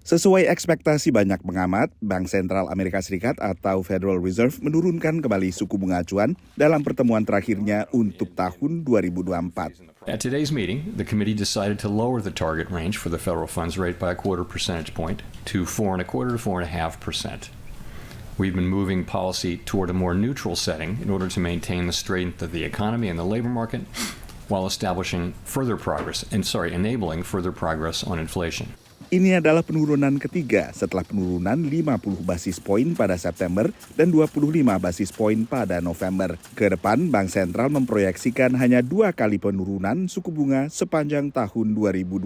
Sesuai ekspektasi banyak pengamat, Bank Sentral Amerika Serikat atau Federal Reserve menurunkan kembali suku bunga acuan dalam pertemuan terakhirnya untuk tahun 2024. At today's meeting, the committee decided to lower the target range for the federal funds rate by a quarter percentage point to 4.25% to 4.5%. We've been moving policy toward a more neutral setting in order to maintain the strength of the economy and the labor market while enabling further progress on inflation. Ini adalah penurunan ketiga setelah penurunan 50 basis poin pada September dan 25 basis poin pada November. Ke depan, Bank Sentral memproyeksikan hanya 2 kali penurunan suku bunga sepanjang tahun 2025.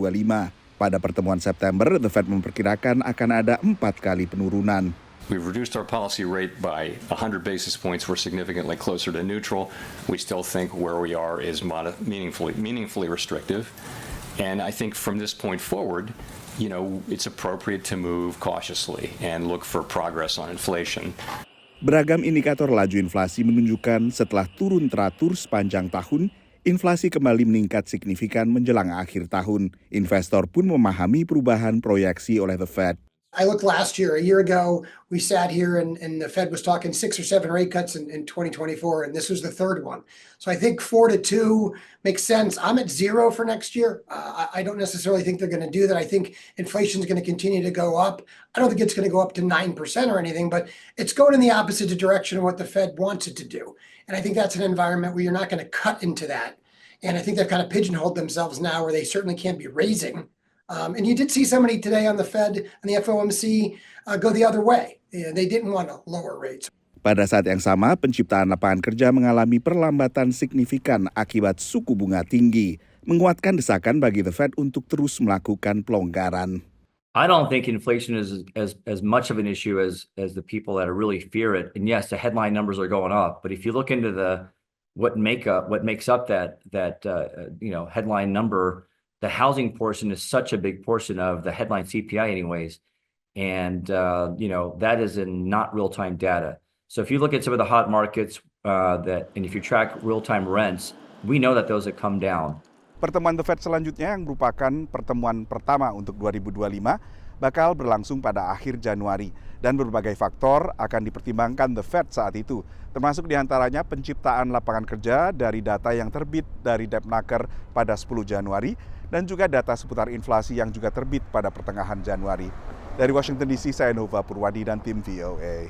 Pada pertemuan September, The Fed memperkirakan akan ada 4 kali penurunan. We've reduced our policy rate by 100 basis points. We're significantly closer to neutral. We still think where we are is meaningfully restrictive. And I think from this point forward, it's appropriate to move cautiously and look for progress on inflation. Beragam indikator laju inflasi menunjukkan setelah turun teratur sepanjang tahun, inflasi kembali meningkat signifikan menjelang akhir tahun. Investor pun memahami perubahan proyeksi oleh The Fed. I looked last year, a year ago, we sat here and the Fed was talking 6 or 7 rate cuts in 2024, and this was the third one. So I think 4 to 2 makes sense. I'm at 0 for next year. I don't necessarily think they're going to do that. I think inflation is going to continue to go up. I don't think it's going to go up to 9% or anything, but it's going in the opposite direction of what the Fed wants it to do. And I think that's an environment where you're not going to cut into that. And I think they've kind of pigeonholed themselves now where they certainly can't be raising. And you did see somebody today on the Fed and the FOMC go the other way. They didn't want to lower rates. Pada saat yang sama, penciptaan lapangan kerja mengalami perlambatan signifikan akibat suku bunga tinggi, menguatkan desakan bagi The Fed untuk terus melakukan pelonggaran. I don't think inflation is as much of an issue as the people that really fear it. And yes, the headline numbers are going up, but if you look into what makes up that headline number, the housing portion is such a big portion of the headline CPI anyways. And, that is in not real-time data. So if you look at some of the hot markets and if you track real-time rents, we know that those have come down. Pertemuan The Fed selanjutnya yang merupakan pertemuan pertama untuk 2025 bakal berlangsung pada akhir Januari. Dan berbagai faktor akan dipertimbangkan The Fed saat itu, termasuk diantaranya penciptaan lapangan kerja dari data yang terbit dari Debtnaker pada 10 Januari, dan juga data seputar inflasi yang juga terbit pada pertengahan Januari. Dari Washington DC, saya Nova Purwadi dan tim VOA.